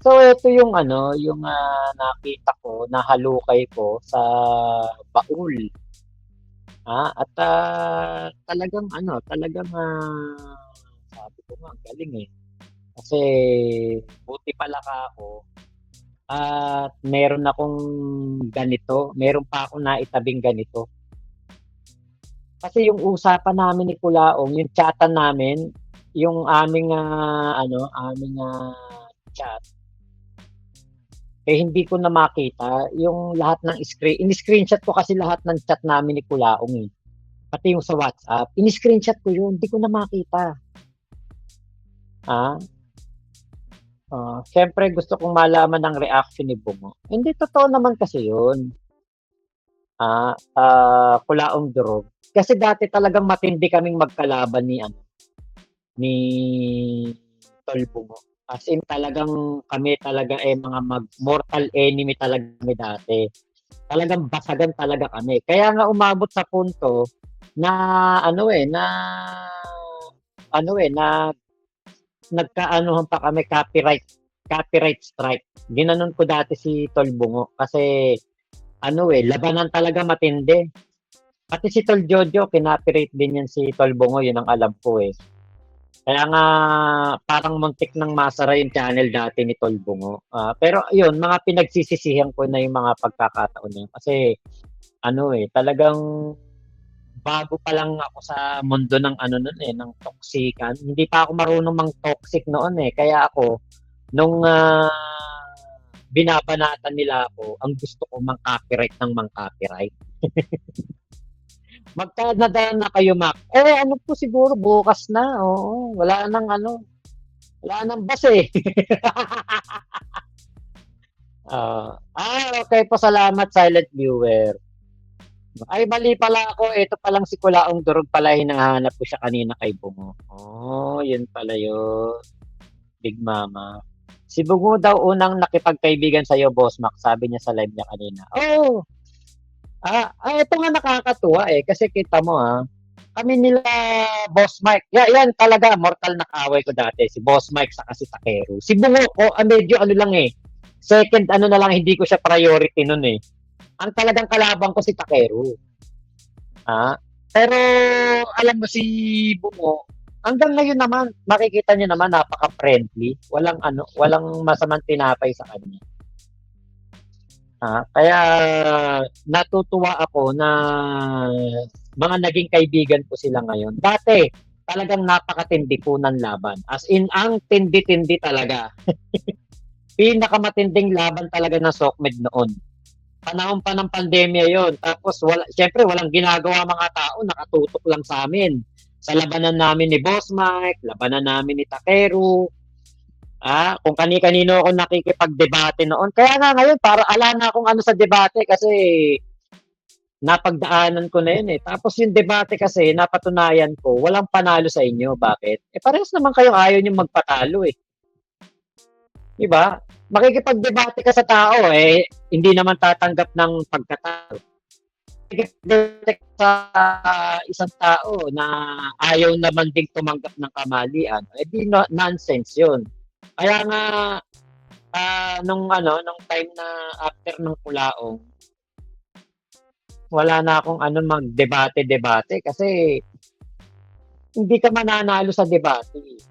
So ito yung ano, yung, nakita ko, nahalukay ko sa baul, at, talagang ano, talagang, sabi ko nga ang galing, eh. Kasi buti pala kako at meron akong ganito, meron pa akong naitabing ganito. Kasi yung usapan namin ni Kulaong, yung chat-an namin, yung aming, chat, eh, hindi ko na makita yung lahat ng ini-screenshot ko kasi lahat ng chat namin ni Kulaong, eh, pati yung sa WhatsApp, ini-screenshot ko yun, hindi ko na makita. Ah, siyempre gusto kong malaman ang reaction ni Bungo. Hindi totoo naman kasi yun, Kulaong Durog. Kasi dati talagang matindi kaming magkalaban ni Tol Bungo. As in talagang kami talaga, eh, mga mortal enemy talaga kami dati. Talagang basagan talaga kami. Kaya nga umabot sa punto na ano, eh, na ano, eh, na nagkaanuhan pa kami copyright strike. Ginanon ko dati si Tol Bungo kasi ano, eh, labanan talaga matindi. Pati si Tol Jojo kinopyright din yan si Tol Bungo, yun ang alam ko, eh. Kaya nga parang muntik ng masara yung channel dati ni Tol Bungo. Pero yun, mga pinagsisisihan ko na yung mga pagkakataon na yun. Kasi ano, eh, talagang bago pa lang ako sa mundo ng ano nun, eh, ng toxican. Hindi pa ako marunong mang-toxic noon, eh. Kaya ako, nung binabanatan nila ako, ang gusto ko mang-copyright ng mang-copyright. Magka-nadaan na kayo, Mac? Eh, ano po siguro, bukas na. Oo, wala nang ano, wala nang bus, eh. Okay po, salamat, silent viewer. Ay, mali pala ako. Ito palang si Kulaong Durog pala, hinahanap ko siya kanina kay Bungo. Oh, yun pala yun. Big Mama. Si Bungo daw unang nakipagkaibigan sa'yo, Boss Mac, sabi niya sa live niya kanina. Oh, ito nga nakakatuwa, eh, kasi kita mo, kami nila Boss Mike. Yan talaga, mortal na kaaway ko dati, si Boss Mike saka si Takeru. Si Bungo ko, medyo ano lang, eh, second ano na lang, hindi ko siya priority nun, eh. Ang talagang kalaban ko si Takeru. Ah, pero alam mo si Bungo, hanggang ngayon naman makikita niyo naman napaka-friendly, walang ano, walang masamang tinapay sa kanya. Kaya natutuwa ako na mga naging kaibigan ko sila ngayon. Dati talagang napakatindi po ng laban. As in, ang tindi-tindi talaga. Pinakamatinding laban talaga ng SOCMED noon. Panahon pa ng pandemya yon. Tapos, syempre, walang ginagawa mga tao, nakatutok lang sa amin. Sa labanan namin ni Boss Mike, labanan namin ni Takeru, kung kani-kanino ako nakikipagdebate noon. Kaya nga ngayon, para ala na akong ano sa debate kasi napagdaanan ko na yun, eh. Tapos yung debate kasi, napatunayan ko, walang panalo sa inyo. Bakit? Eh, parehas naman kayong ayaw niyong magpatalo, eh. Diba? Makikipagdebate ka sa tao, eh, hindi naman tatanggap ng pagkatalo. Makikipagdebate ka sa isang tao na ayaw naman ding tumanggap ng kamalian, eh di nonsense yun. Kaya nga, nung time na after ng Kulaong, wala na akong ano magdebate-debate kasi hindi ka mananalo sa debate.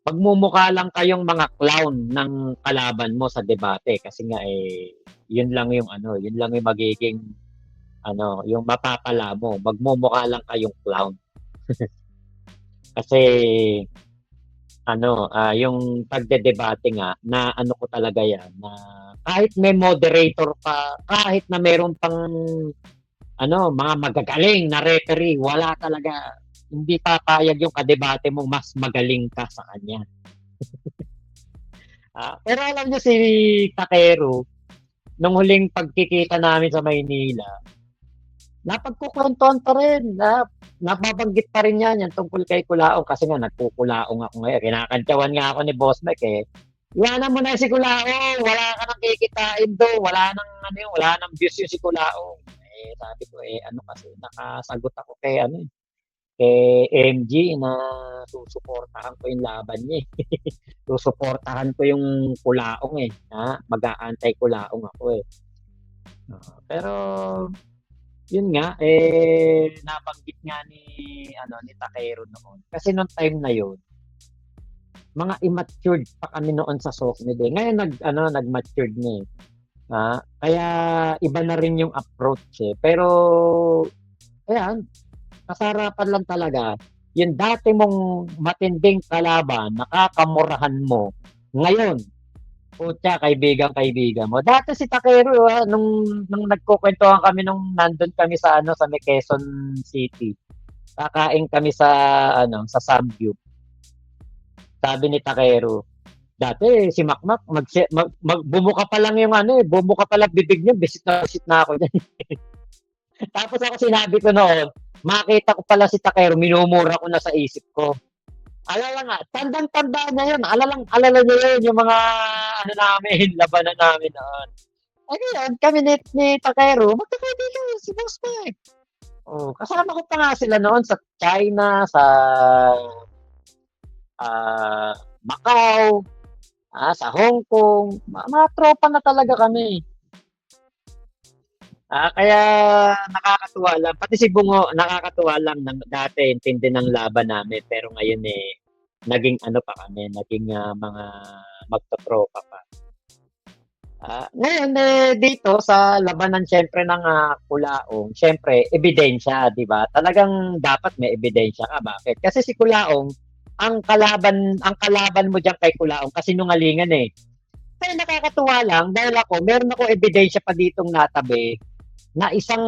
Magmumukha lang kayong mga clown ng kalaban mo sa debate kasi nga, eh, yun lang yung ano, yun lang yung magiging ano, yung mapapala mo, magmumukha lang kayong clown. Kasi ano, yung pagdedebate nga na ano ko talaga yan na kahit may moderator pa, kahit na meron pang ano, mga magagaling na referee, wala talaga. Hindi papayag yung kadebate mo mas magaling ka sa kanya. Pero alam niyo si Takeru, nung huling pagkikita namin sa Maynila, napagkukwentuhan pa rin, nababanggit pa rin yan, yan tungkol kay Kulaong kasi nga nagkukulaong ako ngayon. Kinakantyawan nga ako ni Boss Mike, eh. Iwanan mo na si Kulaong, wala ka nang kikitain do, wala nang ano yun, wala nang views yung si Kulaong. Eh, sabi ko, eh, ano kasi, nakasagot ako kay ano, eh. kay MG na susuportahan ko yung laban niya, eh. Susuportahan ko yung Kulaong, eh, mag-aantay Kulaong ako, eh. Oo, pero yun nga, nabanggit nga ni Takero noon. Kasi nung time na yun, mga immatured pa kami noon sa SOCMED, eh. Ngayon nag-matured na, eh. Kaya iba na rin yung approach, eh. Pero ayan, kasarapan lang talaga, yung dati mong matinding kalaban, nakakamurahan mo, ngayon, putya, kaibigan-kaibigan mo. Dati si Takero, nung nagkukwentuhan kami nung nandun kami sa may Quezon City. Kakain kami sa Samgyup. Sabi ni Takero, dati si Makmak, bumuka pa lang bumuka pa lang bibig niya, bisit na ako. Tapos ako sinabi ko noon, makita ko pala si Takero, minumura ko na sa isip ko. Alala nga, tandang-tanda niya yun. Alala niya yun, yung mga namin, labanan namin noon. Ngayon, kami ni Takero, magkakaibigan si Boss Mike. Oh, kasama ko pa nga sila noon sa China, sa Macau, sa Hong Kong. Mga tropa na talaga kami. Kaya nakakatuwa lang. Pati si Bungo, nakakatuwa lang dati, intindi ng laban namin. Pero ngayon naging pa kami, naging mga magtotropa pa. Ngayon dito sa labanan siyempre ng Kulaong, siyempre ebidensya, 'di ba? Talagang dapat may ebidensya ka. Bakit? Kasi si Kulaong, ang kalaban mo diyan kay Kulaong kasi nungalingan, eh. Kaya nakakatuwa lang dahil meron ako ebidensya pa ditong natabi na isang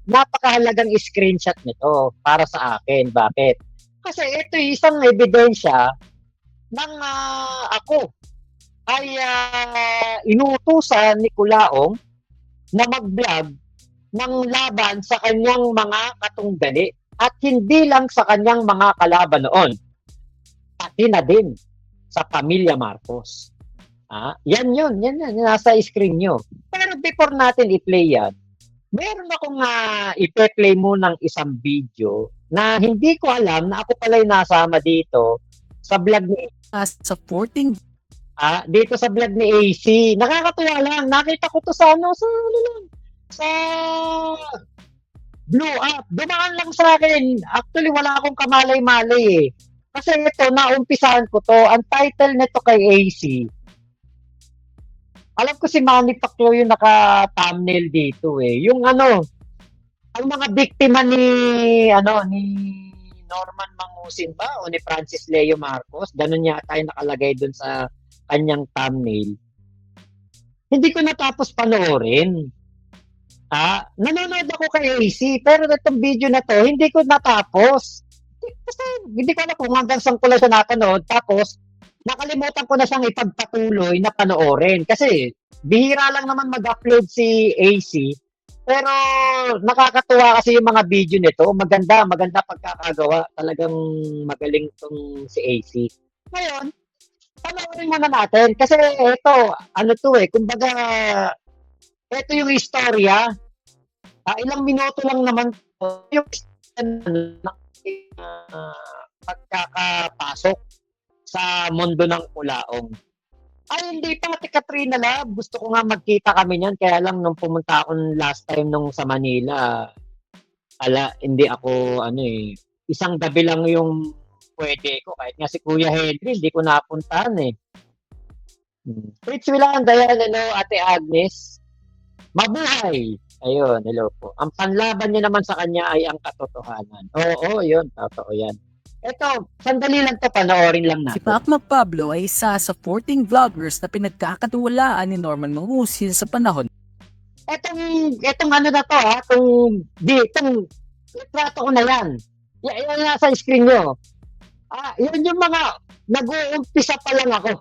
napakahalagang screenshot nito para sa akin. Bakit? Kasi ito isang ebidensya ng ako ay inuutusan ni Kulaong na mag-vlog ng laban sa kanyang mga katunggali at hindi lang sa kanyang mga kalaban noon, pati na din sa pamilya Marcos. Yan nasa screen nyo. Pero before natin i-play yan, meron akong i-play munang isang video na hindi ko alam na ako pala yung nasama dito sa vlog ni supporting dito sa vlog ni AC. Nakakatuwa lang. Nakita ko to sa Blue Up. Dumaan lang sa akin. Actually, wala akong kamalay-malay, eh. Kasi ito, naumpisahan ko to. Ang title nito kay AC, alam ko si Manny Pacquiao yung naka-thumbnail dito, eh. Yung ang mga biktima ni Norman Mangusin ba o ni Francis Leo Marcos, ganun yata yung nakalagay dun sa kanyang thumbnail. Hindi ko natapos panoorin. Nanonood ako kay AC, pero itong video na to, hindi ko natapos. Kasi hindi ko alam kung hanggang saan ko lang siya napanood. Tapos, nakalimutan ko na siyang ipagpatuloy na panoorin. Kasi, bihira lang naman mag-upload si AC. Pero, nakakatuwa kasi yung mga video nito. Maganda pagkakagawa. Talagang magaling tong si AC. Ngayon, panoorin muna natin. Kasi ito, kumbaga, ito yung istorya. Ilang minuto lang naman yung pagkakapasok sa mundo ng Kulaong. Ay, hindi pa, Katrina Love. Gusto ko nga magkita kami niyan. Kaya lang, nung pumunta ako last time nung sa Manila, hindi ako, isang gabi lang yung pwede ko. Kahit nga si Kuya Henry, hindi ko napuntahan, eh. Fritz Wilanda yan, Ate Agnes. Mabuhay! Ayun, hello po. Ang panlaban niya naman sa kanya ay ang katotohanan. Oo, yun. Totoo yan. Ito, sandali lang to, panoorin lang Si natin. Pacmac Pablo ay isa sa supporting vloggers na pinagkakatiwalaan ni Norman Mangusin sa panahon. Etong na to, itong litrato ko na yan. Yan nasa screen nyo. Yun yung mga nag-uumpisa pa lang ako.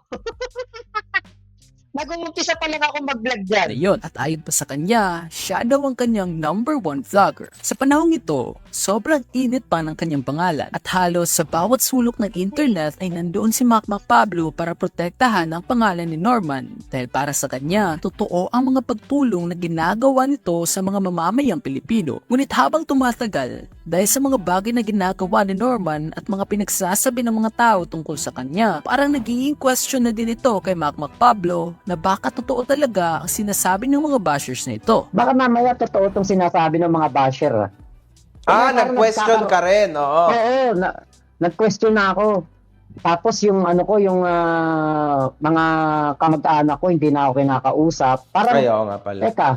Nag-uumpisa pa lang ako mag-vlog dyan. Ayun, at ayon pa sa kanya, siya daw ang kanyang number 1 vlogger. Sa panahong ito, sobrang init pa ng kanyang pangalan at halos sa bawat sulok ng internet ay nandoon si Mac Pablo para protektahan ang pangalan ni Norman dahil para sa kanya, totoo ang mga pagtulong na ginagawa nito sa mga mamamayang Pilipino. Ngunit habang tumatagal, dahil sa mga bagay na ginagawa ni Norman at mga pinagsasabi ng mga tao tungkol sa kanya, parang nagiging question na din ito kay Mac Pablo na baka totoo talaga ang sinasabi ng mga bashers na ito. Baka mamaya totoo itong sinasabi ng mga basher. Nag-question ka rin, oo. Oo, nag-question na ako. Tapos yung yung mga kamag-anak ko hindi na ako kinakausap. Parang Ayaw nga pala. teka,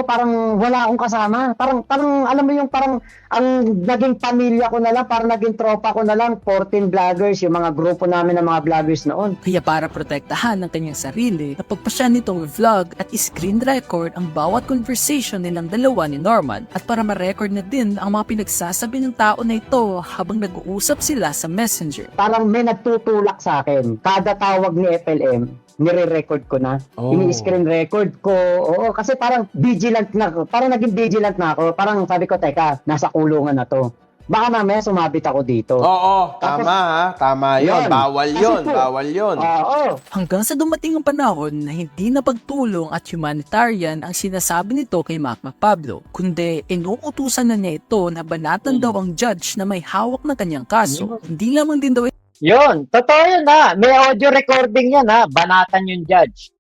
parang wala akong kasama. Parang alam mo yung parang ang naging pamilya ko na lang, parang naging tropa ko na lang, 14 vloggers, yung mga grupo namin ng mga vloggers noon. Kaya para protektahan ang kanyang sarili, napagpasya nitong vlog at screen record ang bawat conversation nilang dalawa ni Norman at para ma-record na din ang mga pinagsasabi ng tao na ito habang nag-uusap sila sa Messenger. Parang may nagtutulak sa akin. Kada tawag ni FLM, nire-record ko na. Oh. Ini-screen record ko. Oo, kasi parang vigilant na ako. Parang naging vigilant na ako. Parang sabi ko, teka, nasa kulungan na to. Baka mamaya sumabit ako dito. Oo, Tapos- tama ha. Tama yun. Yun. Bawal Kasi yun. po- Bawal yun. Oo. Hanggang sa dumating ang panahon na hindi na pagtulong at humanitarian ang sinasabi nito kay Mac Pablo, kundi inuutusan na niya ito na banatan daw ang judge na may hawak na kanyang kaso. Hindi lamang din daw Yun, totoo yun ha. May audio recording yan ha. Banatan yung judge.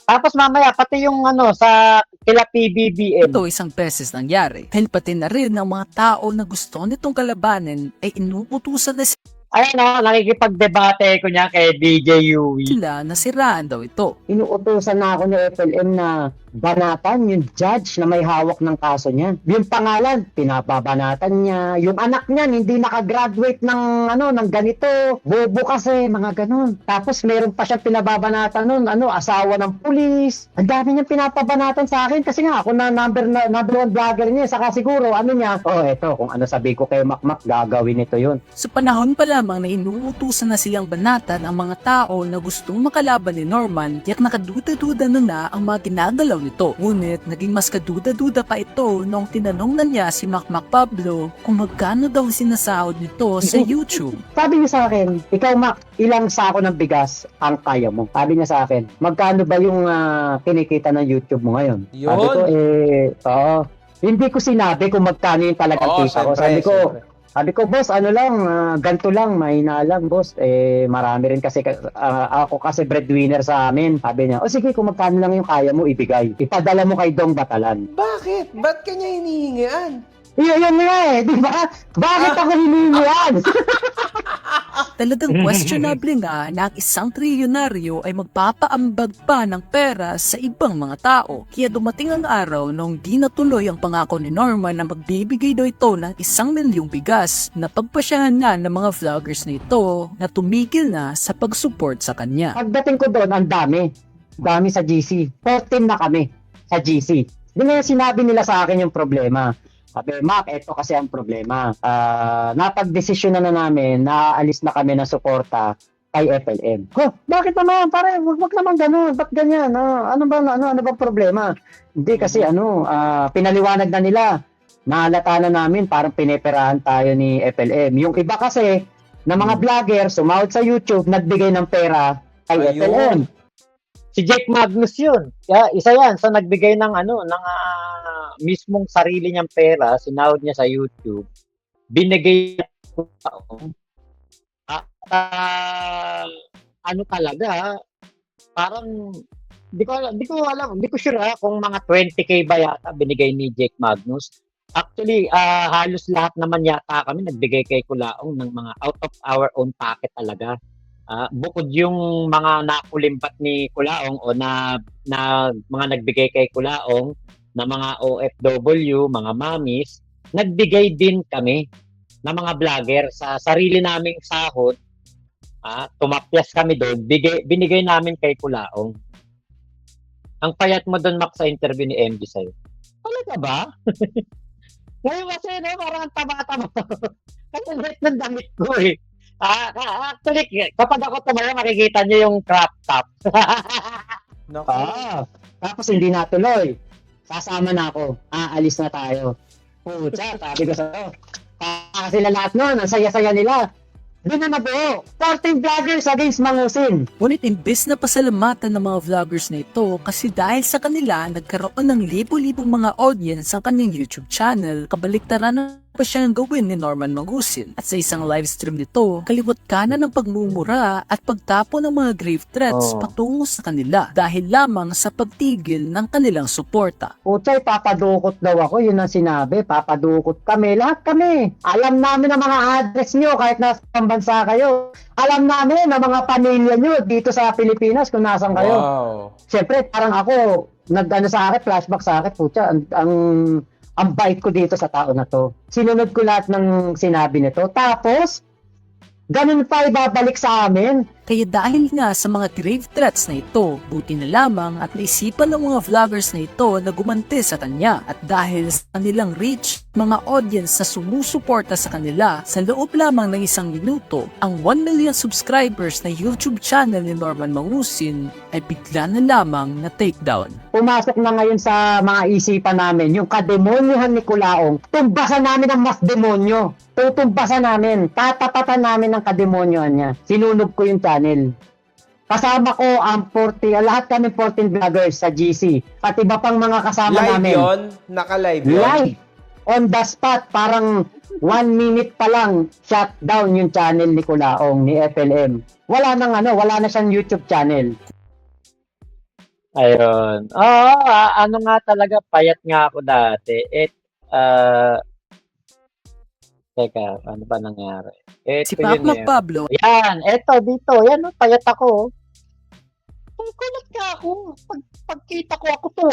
Tapos mamaya, pati yung sa kila PBBM. ito isang beses nangyari. Dahil pati na rin ang mga tao na gusto nitong kalabanin ay inuutusan na Ayan nakikipagdebate ko niya kay DJ Yui. sila na siraan daw ito. Inuutosan na ako ni FLM na banatan yung judge na may hawak ng kaso niya. Yung pangalan, pinababanatan niya. Yung anak niya, hindi nakagraduate ng ganito. Bobo kasi, mga ganun. Tapos meron pa siyang pinababanatan nun, asawa ng pulis. Ang dami niyang pinapabanatan sa akin kasi nga ako na number 1 vlogger niya. Saka siguro, eto, kung ano sabi ko kay Makmak, gagawin ito yun. Sa panahon pa lamang na inuutusan na silang banatan ang mga tao na gustong makalaban ni Norman, tiyak nakaduda-duda na ang mga ginagalaw nito. Ngunit naging mas kaduda-duda pa ito nung tinanong na niya si Mac Pablo kung magkano daw sinasahod nito sa YouTube. Sabi niya sa akin, ikaw Mac, ilang sako ng bigas ang kaya mo? Sabi niya sa akin, magkano ba yung kinikita ng YouTube mo ngayon? Yun. Sabi ko, oo. Hindi ko sinabi kung magkano yung talagang Oo, kita ko. siyempre. Sabi ko, boss, ganito lang, mahina lang, boss. Marami rin kasi, ako kasi breadwinner sa amin. Sabi niya, sige, kung magkano lang yung kaya mo, ibigay. Ipadala mo kay Dong Batalan. Bakit? Ba't kanya hinihingian? Yun nga di ba? Bakit ako hinihingian? Talagang questionable nga na ang isang trilyonaryo ay magpapaambag pa ng pera sa ibang mga tao. Kaya dumating ang araw nung di natuloy ang pangako ni Norman na magbibigay daw ito ng 1,000,000 bigas na pagpasyahan na ng mga vloggers nito na tumigil na sa pag-support sa kanya. Pagdating ko doon, ang dami. Dami sa GC. 14 na kami sa GC. Hindi na sinabi nila sa akin yung problema. Sabi, Mac, ito kasi ang problema. Napag-desisyon na namin na aalis na kami ng suporta kay FLM. Bakit naman? Pare, wag naman ganun. Ba't ganyan? Ano ba problema? Hindi kasi pinaliwanag na nila. Nahalata na namin parang pineperahan tayo ni FLM. Yung iba kasi na mga vlogger sumahod sa YouTube, nagbigay ng pera kay Ayun. FLM. Si Jake Magnus yun. Isa yan. So, nagbigay ng mismong sarili niyang pera, sinahod niya sa YouTube. Binigay niya sa tao. Talaga, parang, di ko alam, di ko sure kung mga 20K ba yata binigay ni Jake Magnus. Actually, halos lahat naman yata kami nagbigay kay Kulaong ng mga out of our own pocket talaga. Bukod yung mga nakulimpat ni Kulaong o na mga nagbigay kay Kulaong na mga OFW, mga mamis, nagbigay din kami na mga vlogger sa sarili naming sahod. Tumapyas kami doon, binigay namin kay Kulaong. Ang payat mo doon, Mac, sa interview ni MG sa'yo. Talaga ba? Ngayon kasi, parang ang taba-taba. Kasi liit ng damit ko Actually, kapag ako tumayo, makikita niyo yung crop top. Naku. Tapos hindi natuloy. Sasama na ako. Aalis na tayo. Pucha, sabi ko sa'yo. Sila lahat nun, ang saya-saya nila. Doon na nabuo. 14 vloggers against Mangusin. Ngunit imbes na pasalamatan ng mga vloggers na ito kasi dahil sa kanila nagkaroon ng libo-libong mga audience sa kanyang YouTube channel, kabaliktaran na pa siyang gawin ni Norman Mangusin. At sa isang live stream nito, kaliwat kanan ng pagmumura at pagtapo ng mga grave threats patungo sa kanila dahil lamang sa pagtigil ng kanilang suporta. Puchay, papadukot daw ako. Yun ang sinabi. Papadukot kami. Lahat kami. Alam namin ang mga address nyo kahit nasa bansa kayo. Alam namin ang mga pamilya nyo dito sa Pilipinas kung nasan kayo. Wow. Siyempre, parang ako, nag-ano sa akin, flashback sa akin, pucha, ang bait ko dito sa tao na to. Sinunod ko lahat ng sinabi nito. Tapos, ganun pa ibabalik sa amin. Kaya dahil nga sa mga grave threats na ito, buti na lamang at naisipan ng mga vloggers na ito na gumanti sa kanya. At dahil sa kanilang reach, mga audience na sumusuporta sa kanila, sa loob lamang ng 1 minuto, ang 1 million subscribers na YouTube channel ni Norman Mangusin ay bigla na lamang na takedown. Pumasok na ngayon sa mga isipan namin, yung kademonyohan ni Kulaong, tumbasan namin ang mas demonyo. Tutumbasan namin, tatapatan namin ang kademonyohan niya. Sinunog ko yung channel. Kasama ko ang 40, lahat kami 14 vloggers sa GC. At iba pang mga kasama Live namin. yun? Naka-live yun? Live! On the spot, parang 1 minute pa lang shut down yung channel ni Kulaong, ni FLM. Wala na siyang YouTube channel. Ayun. Oo, ano nga talaga, payat nga ako dati. Teka, ano ba nangyari? Si Mac Pablo Yan, eto dito, yan, payat ako. Kulat ka ako. Pagkita ko ako to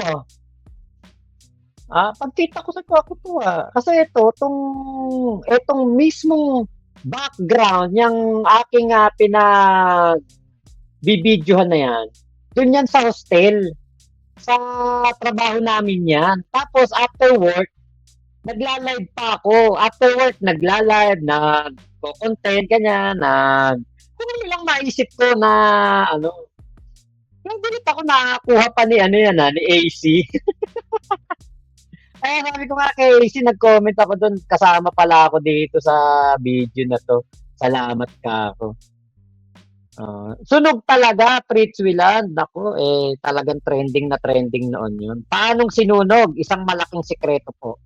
pagkita ko ako to Kasi etong mismong background, yung aking bibidyohan na yan, dun yan sa hostel. Sa trabaho namin yan. Tapos after work, nagla-live pa ako. After work, nagla-live, nag-content, ganyan, kung ano lang maisip ko na, yung ganit ako nakakuha pa ni AC. Kaya sabi ko nga kay AC, nag-comment ako doon, kasama pala ako dito sa video na to. Salamat ka ako. Sunog talaga, Fritz Wieland. Naku, talagang trending na trending noon yun. Paanong sinunog? Isang malaking sikreto po.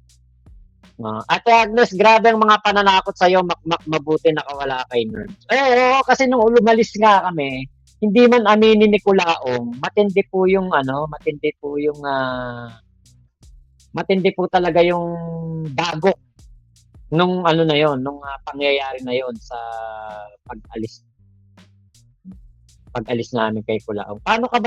Ate Agnes, grabe ang mga pananakot sa'yo, mabuti nakawala kay Nerds. Oo, kasi nung lumalis nga kami, hindi man aminin ni Kulaong, matindi po talaga yung dagok nung na yon, nung pangyayari na yon sa pag-alis namin kay Kulaong. Paano ka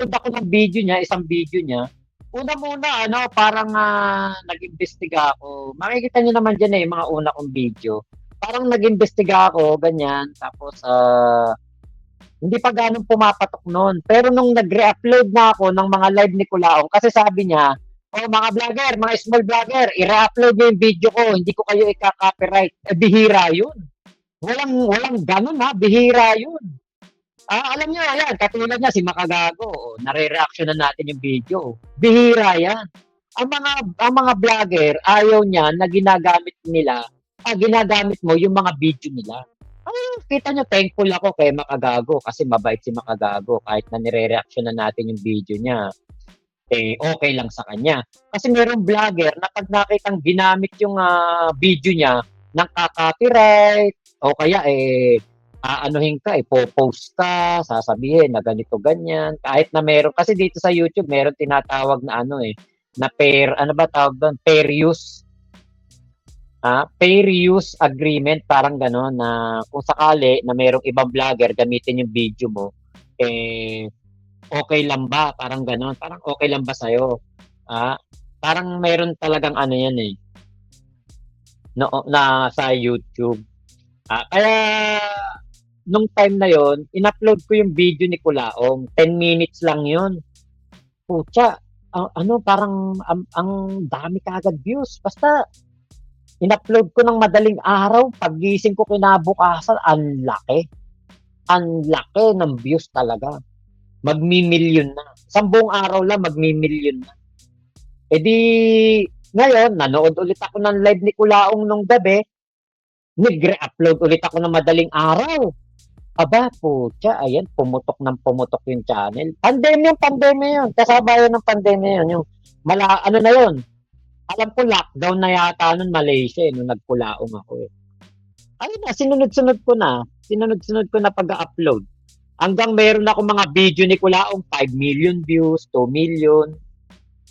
ba ako ng isang video niya. Una muna, parang nag-imbestiga ako. Makikita niyo naman dyan mga una kong video. Parang nag-imbestiga ako, ganyan. Tapos, hindi pa ganun pumapatok noon. Pero nung nag-re-upload na ako ng mga live ni Kulaong, kasi sabi niya, mga vlogger, mga small vlogger, i-re-upload niyo yung video ko, hindi ko kayo i-copyright. Bihira yun. Walang ganun bihira yun. Alam niyo, ayan, katulad niya, si Makagago, nare-reaction na natin yung video. Bihira yan. Ang mga vlogger, ayaw niya na ginagamit mo yung mga video nila. Kita niyo, thankful ako kay Makagago kasi mabait si Makagago. Kahit na nire-reaction na natin yung video niya, okay lang sa kanya. Kasi mayroong vlogger na pag nakitang ginamit yung video niya ng copyright, o kaya aanuhin ka, ipopost ka, sasabihin na ganito, ganyan. Kahit na meron, kasi dito sa YouTube, meron tinatawag na na pair, tawag doon? Pair use. Pair use agreement, parang gano'n, na kung sakali na merong ibang vlogger gamitin yung video mo, okay lang ba? Parang gano'n. Parang okay lang ba sa'yo? Parang meron talagang yan na sa YouTube. Kaya, nung time na yon, in-upload ko yung video ni Kulaong. 10 minutes lang yun. Pucha, ano, parang ang dami kaagad views. Basta in-upload ko ng madaling araw, paggising ko kinabukasan, ang laki. Ang laki ng views talaga. Magmi-million na. Isang buong araw lang, magmi-million na. Eh di, ngayon, nanood ulit ako ng live ni Kulaong nung gabi, nagre-upload ulit ako ng madaling araw. Aba, putya, ayan, pumutok ng pumutok yung channel. Pandemya yun. Kasabayan ng pandemya yun. Yung, ano na yun, alam ko lockdown na yata nun Malaysia nung nagkulaong ako eh. Ayun na, sinunod-sunod ko na pag-upload. Hanggang meron ako mga video ni Kulaong, 5 million views, 2 million.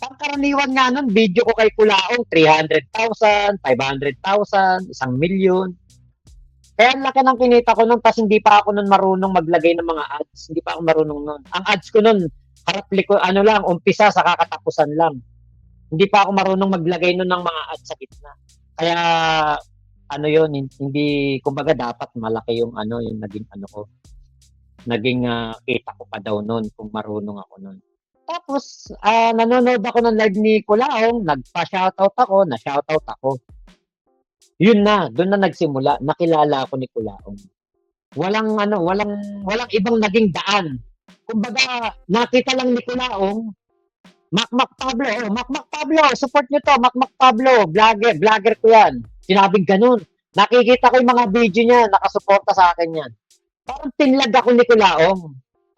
Pangkaraniwan nga nun, video ko kay Kulaong, 300,000, 500,000, 1,000,000. Kaya ang laki ng kinita ko nun, tas hindi pa ako nun marunong maglagay ng mga ads. Hindi pa ako marunong nun. Ang ads ko nun, umpisa sa kakatapusan lang. Hindi pa ako marunong maglagay nun ng mga ads sa gitna. Kaya, hindi, kumbaga dapat malaki yung yung naging ko. Naging kita ko pa daw nun kung marunong ako nun. Tapos, nanonood ako ng live ni Kulaong, nagpa-shoutout ako, na-shoutout ako. Yun na, doon na nagsimula, nakilala ako ni Kulaong. Walang ibang naging daan. Kumbaga, nakita lang ni Kulaong, Makmak Pablo, support nyo to, Makmak Pablo, vlogger ko yan. Sinabing ganun. Nakikita ko yung mga video niya, nakasuporta sa akin yan. Parang tinlag ako ni Kulaong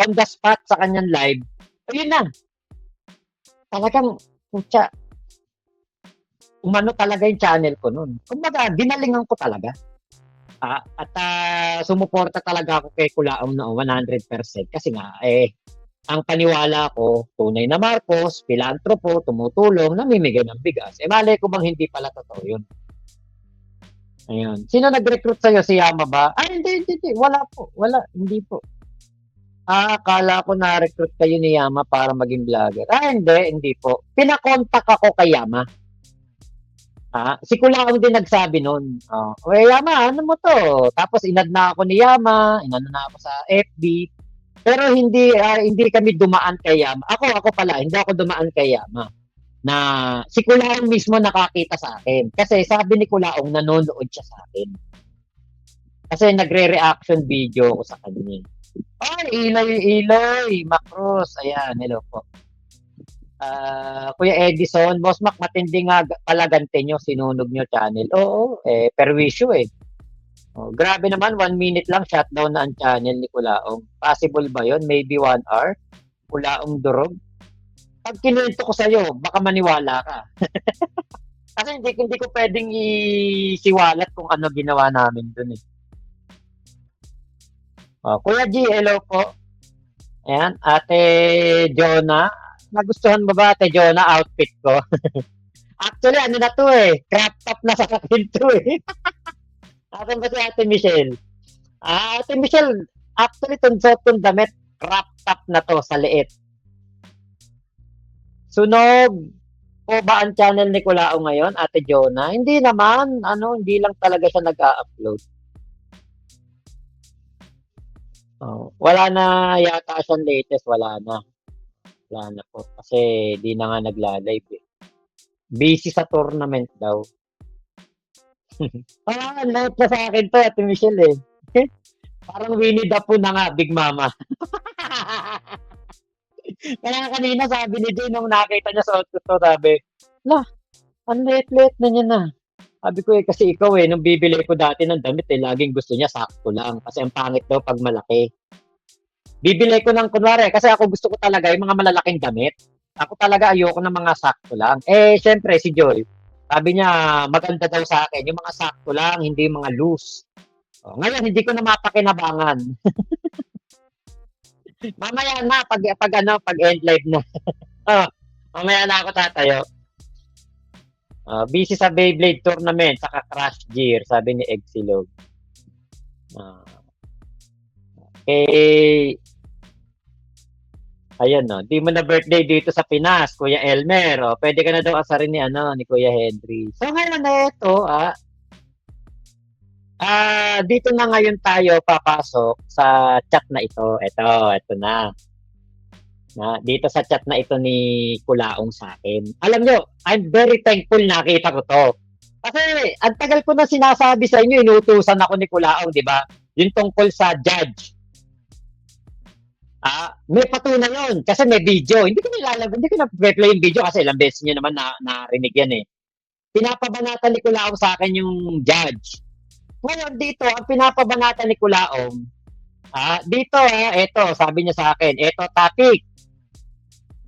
on the spot sa kanyang live. Ayun na. Talagang, putya, umano talaga yung channel ko nun. Kumbaga, ginalingan ko talaga. At sumuporta talaga ako kay Kulaong na 100% kasi nga, ang paniwala ko, tunay na Marcos, pilantropo, tumutulong, namimigay ng bigas. Malay ko bang hindi pala totoo yun? Ayun. Sino nag-recruit sa'yo? Si Yama ba? Hindi. Wala po. Wala. Hindi po. Akala ko na-recruit kayo ni Yama para maging vlogger. Hindi po. Pinakontak ako kay Yama. Si Kulaong din nagsabi nun. Yama, ano mo to? Tapos inad na ako ni Yama, inano na ako sa FB. Pero hindi kami dumaan kay Yama. Ako pala, hindi ako dumaan kay Yama. Na si Kulaong mismo nakakita sa akin. Kasi sabi ni Kulaong, nanonood siya sa akin. Kasi nagre-reaction video ko sa kanya. Iloy, Macros. Ayan, hello po. Kuya Edison, Boss Mac, matindi nga pala gante nyo, sinunog nyo channel. Oo, perwisyo eh. Grabe naman, 1 minute lang, shutdown na ang channel ni Kulaong. Possible ba yon? Maybe 1 hour? Kulaong durog? Pag kinuwento ko sa'yo, baka maniwala ka. Kasi hindi ko pwedeng isiwalat kung ano ginawa namin dun eh. Kuya G, hello po. Ayan, Ate Jonah. Nagustuhan mo ba, Ate Jonah, outfit ko? Actually, ano na to eh. Crop top na sa akin to eh. Akin ba si Ate Michelle? Ate Michelle, actually, tong damit, crop top na to sa liit. Sunog po ba ang channel ni Kulaong ngayon, Ate Jonah? Hindi naman, hindi lang talaga siya nag-a-upload. Wala na yata siyang latest, wala na. Wala na po. Kasi di na nga nagla-live eh. Busy sa tournament daw. Live na sa akin to, Ate Michelle eh. Parang Winnie the Pooh na nga, Big Mama. Kaya kanina sabi ni Jay nung nakita niya sa outfit ko, sabi, ang late-late na niya na. Sabi ko kasi ikaw nung bibili ko dati ng damit laging gusto niya sakto lang. Kasi ang pangit daw pag malaki. Bibili ko ng kunwari, kasi ako gusto ko talaga yung mga malalaking damit. Ako talaga ayoko ng mga sakto lang. Syempre si Joy, sabi niya maganda daw sa akin, yung mga sakto lang, hindi mga loose. Ngayon, hindi ko na mapakinabangan. Mamaya na, pag end live na. Mamaya na ako tatayo. Busy sa Beyblade tournament, saka Crash Gear, sabi ni Exilog. Ayan di mo na birthday dito sa Pinas, Kuya Elmer. Pwede ka na daw asarin ni Kuya Henry. So ngayon na ito, dito na ngayon tayo papasok sa chat na ito. Ito na. na dito sa chat na ito ni Kulaong sa akin. Alam nyo, I'm very thankful nakita ko to. Kasi ang tagal ko na sinasabi sa inyo, inutusan ako ni Kulaong, di ba? Yung tungkol sa judge. May patunay yun kasi may video. Hindi ko na-play yung video kasi ilang beses nyo naman narinig yan eh. Pinapabanatan ni Kulaong sa akin yung judge. Ngayon dito, ang pinapabanatan ni Kulaong, dito eto, sabi niya sa akin, eto topic.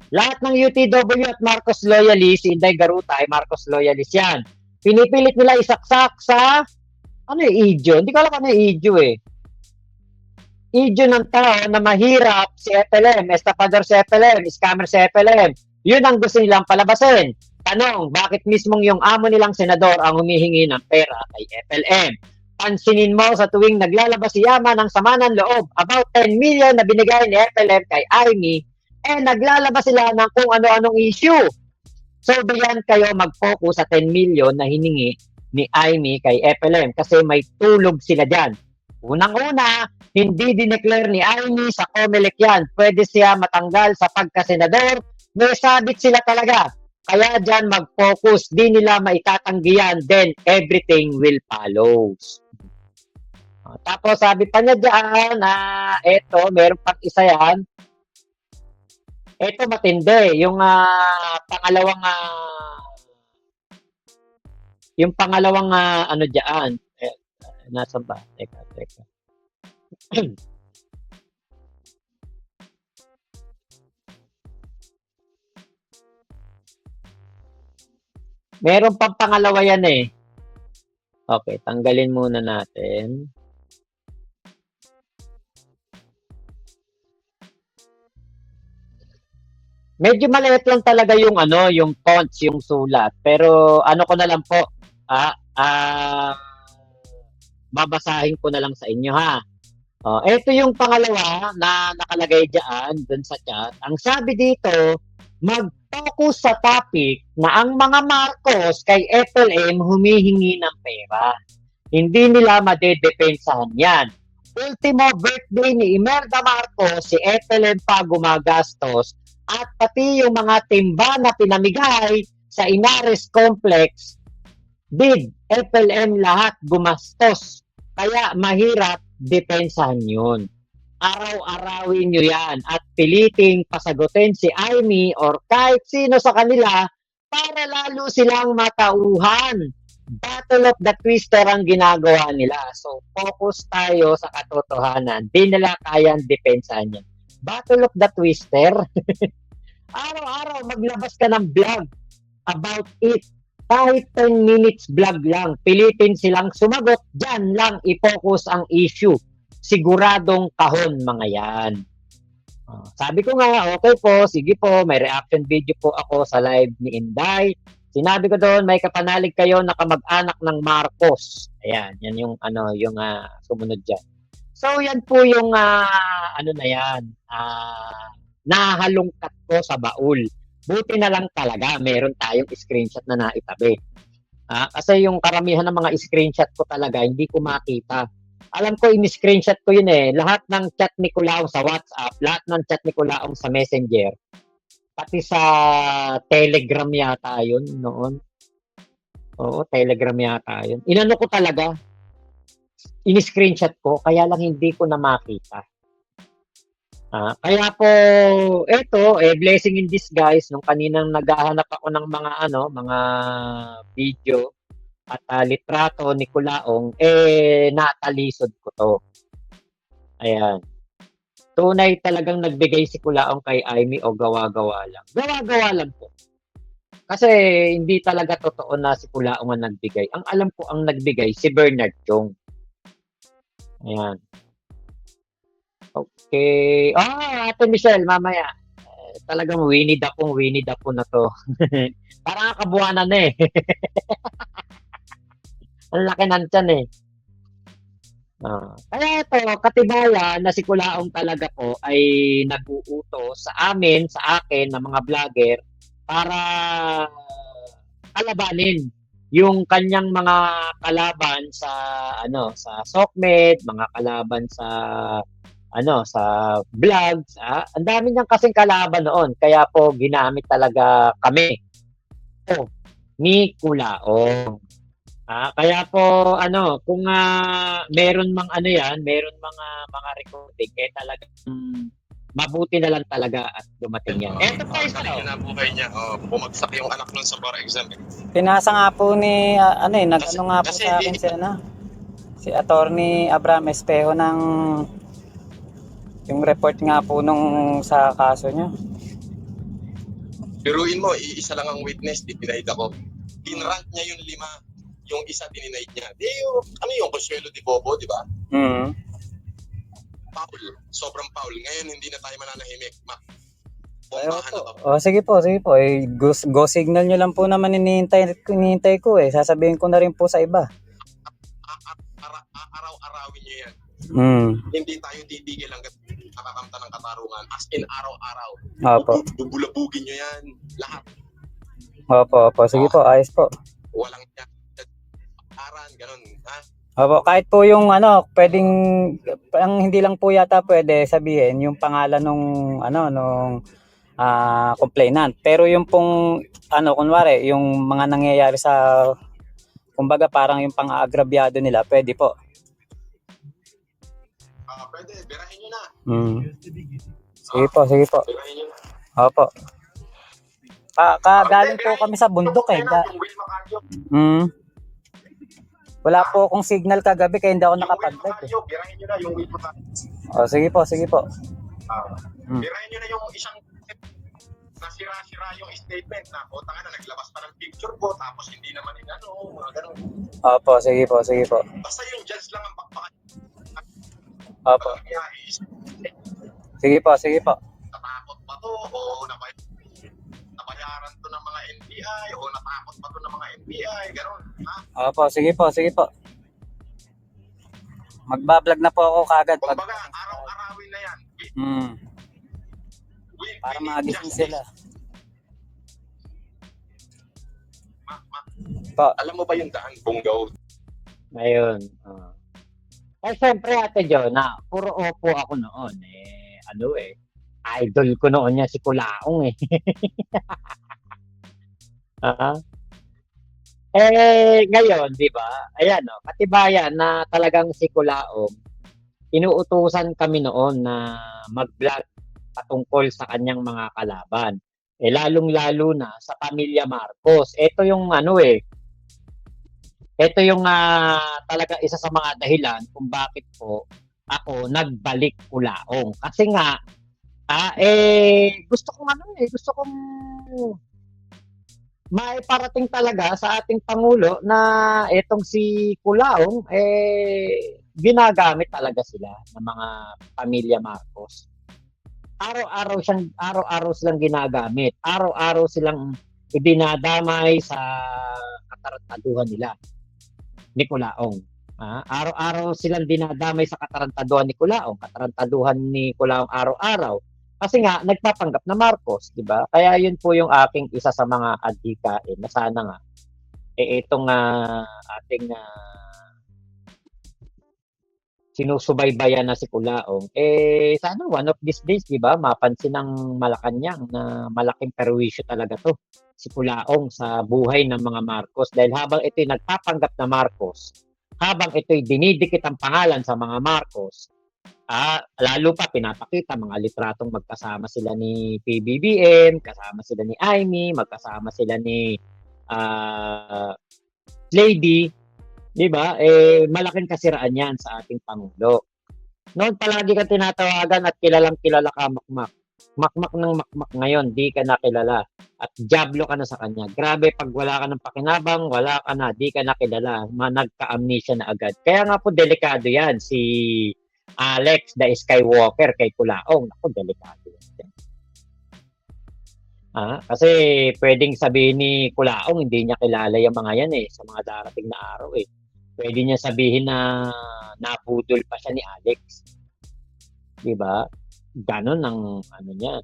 Lahat ng UTW at Marcos loyalist, si Inday Garuta ay Marcos loyalist yan. Pinipilit nila isaksak sa, ano yung idyo? Hindi ko alam ano yung idyo eh. Idyo ng tao na mahirap si FLM, estapador si FLM, scammer si FLM. Yun ang gusto nilang palabasin. Tanong, bakit mismong yung amo nilang senador ang humihingi ng pera kay FLM? Pansinin mo sa tuwing naglalabas si Yama ng sama ng loob about 10 million na binigay ni FLM kay Amy, naglalabas sila ng kung ano-anong issue. So, diyan kayo mag-focus sa 10 million na hiningi ni Amy kay FLM kasi may tulog sila dyan. Unang-una, hindi dineclare ni Amy sa COMELEC yan. Pwede siya matanggal sa pagkasenador. May sabit sila talaga. Kaya dyan mag-focus. Di nila maitatanggihan. Then everything will follow. Tapos sabi pa niya dyan, eto, meron pang isa yan. Eto matindi. Yung pangalawang ano dyan. Nasa ba? Teka. Meron pang pangalawa yan eh. Okay, tanggalin muna natin. Medyo maliit lang talaga yung yung fonts, yung sulat. Pero ano ko na lang po, babasahin ko na lang sa inyo ha. Ito yung pangalawa na nakalagay dyan dun sa chat. Ang sabi dito, mag-focus sa topic na ang mga Marcos kay FLM humihingi ng pera. Hindi nila madedepensahan yan. Ultimo birthday ni Imelda Marcos, si FLM pa gumagastos at pati yung mga timba na pinamigay sa Inares Complex, FLM lahat gumastos. Kaya mahirap depensahan yun. Araw-arawin nyo yan at piliting pasagutin si Amy or kahit sino sa kanila para lalo silang matauhan. Battle of the Twister ang ginagawa nila. So, focus tayo sa katotohanan. Di nila kayang depensahan yan. Battle of the Twister? Araw-araw maglabas ka ng vlog about it. Kahit 10 minutes vlog lang, pilitin silang sumagot, dyan lang i-focus ang issue. Siguradong kahon mga yan. Sabi ko nga, okay po, sige po, may reaction video po ako sa live ni Inday. Sinabi ko doon, may kapanalig kayo na kamag-anak ng Marcos. Ayan, yan yung sumunod dyan. So yan po yung nahalungkat ko sa baul. Buti na lang talaga, meron tayong screenshot na naitabi. Kasi yung karamihan ng mga screenshot ko talaga, hindi ko makita. Alam ko, in-screenshot ko yun eh. Lahat ng chat ni Kulaong sa WhatsApp, lahat ng chat ni Kulaong sa Messenger, pati sa Telegram yata yun noon. Oo, Telegram yata yun. Inano ko talaga, in-screenshot ko, kaya lang hindi ko na makita. Kaya po, eto, blessing in disguise, nung kaninang naghahanap ako ng mga video at litrato ni Kulaong, natalisod ko to. Ayan. Tunay talagang nagbigay si Kulaong kay Amy o gawa-gawa lang. Gawa-gawa lang po. Kasi hindi talaga totoo na si Kulaong ang nagbigay. Ang alam ko ang nagbigay, si Bernard Chong. Ayan. Okay. Ate Michelle, mamaya. Talagang Winnie the Pooh na to. Parang kabuwanan na eh. Ang laki ng tiyan eh. Kaya ito, katibayan na si Kulaong talaga po ay nag-uutos sa amin, sa akin, na mga vlogger para kalabanin yung kanyang mga kalaban sa sa SOCMED, mga kalaban sa sa vlogs, ang dami niyang kasing kalaban noon kaya po ginamit talaga kami ni Kulaong. Kaya po kung meron mang meron mga recording talagang mabuti na lang talaga at dumating yan. Eto pa isa. Galing na buhay niya. Bumagsak yung anak nun sa bar exam. Pinasa nga po ni, nag-ano nga po Kasi sa akin si Attorney Abraham Espejo ng yung report nga po nung sa kaso niya. Biruin mo, iisa lang ang witness, denied ako. Tinrank niya yung 5, yung isa denied niya. Yung Consuelo de Bobo, di ba? Mm. Foul. Sobrang foul. Ngayon, hindi na tayo mananahimik. Bombahan Bombahan po. na ba? Sige po. Go signal nyo lang po naman hinihintay ko eh. Sasabihin ko na rin po sa iba. Araw-arawin niyo yan. Hindi tayo titigil hanggat nakakamta ng katarungan. As in, araw-araw. Opo. Bubulabugin niyo yan. Lahat. Opo. Sige po. Ayos po. Walang aran, ganun. Opo. Kahit po yung pwedeng, ang hindi lang po yata pwede sabihin yung pangalan nung complainant. Pero yung pong kunwari, yung mga nangyayari sa kumbaga parang yung pang-aagrabyado nila, pwede po. Pwede, birahin nyo na. Sige po. Birahin nyo na. Opo. Galing po kami sa bundok eh. Yung Will Macario. Wala po akong signal kagabi kaya hindi ako nakapag-live eh. Birahin nyo na yung Will Macario. Sige po. Birahin nyo na yung isang nasira-sira yung statement na naglabas pa ng picture ko tapos hindi naman mga ganun. Opo, sige po. Basta yung judge lang ang bakbakan. Opo. Sige po. Natakot ba to o nabayaran to ng mga NBI o natakot ba to ng mga NBI, ganun. Opo, sige po. Magbablog na po ako kagad. Kumbaga, araw-arawin na yan. Para magising sila. Alam mo ba yung daan, Bunggaw? Ayun. Siyempre Ate Jonah, puro opo ako noon. Idol ko noon niya si Kulaong eh. Ngayon, di ba? Ayan, katibayan na talagang si Kulaong, inuutusan kami noon na mag-vlog patungkol sa kanyang mga kalaban. Lalong-lalo na sa pamilya Marcos. Ito yung talaga isa sa mga dahilan kung bakit po ako nagbalik Kulaong. Kasi nga, gusto kong maiparating talaga sa ating Pangulo na etong si Kulaong, ginagamit talaga sila ng mga pamilya Marcos. Araw-araw silang ginagamit. Araw-araw silang idinadamay sa katarantaduhan nila ni Kulaong. Araw-araw silang dinadamay sa katarantaduhan ni Kulaong. Katarantaduhan ni Kulaong araw-araw. Kasi nga, nagpapanggap na Marcos, di ba? Kaya yun po yung aking isa sa mga adhikain na sana nga, itong ating sinusubaybayan na si Kulaong, sana one of these days, di ba, mapansin ng Malacanang na malaking perwisyo talaga to si Kulaong sa buhay ng mga Marcos. Dahil habang ito'y nagpapanggap na Marcos, habang ito'y dinidikit ang pangalan sa mga Marcos, lalo pa pinapakita mga litratong magkasama sila ni PBBM, kasama sila ni Amy, magkasama sila ni Lady, di ba? Malaking kasiraan yan sa ating Pangulo. Noon palagi ka tinatawagan at kilalang kilala ka Makmak. Makmak ng Makmak ngayon, di ka na kilala. At jablo ka na sa kanya. Grabe, pag wala ka ng pakinabang, wala ka na, di ka na kilala. Nagka-amnesia na agad. Kaya nga po delikado yan si Alex the Skywalker kay Kulaong. Ako, delikado yan. Kasi pwedeng sabihin ni Kulaong, hindi niya kilala yung mga yan sa mga darating na araw Pwede niya sabihin na nabudol pa siya ni Alex. Diba? Ganon ang niya.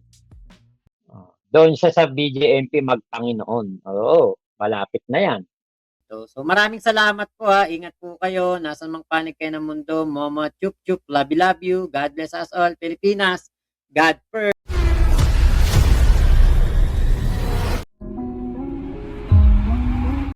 Doon siya sa BJMP magpanginoon. Oo, malapit na yan. dito. So maraming salamat po ha. Ingat po kayo. Nasaan mang panig kayo ng mundo. Momo, chup chup. Love you, love you. God bless us all. Pilipinas. God first.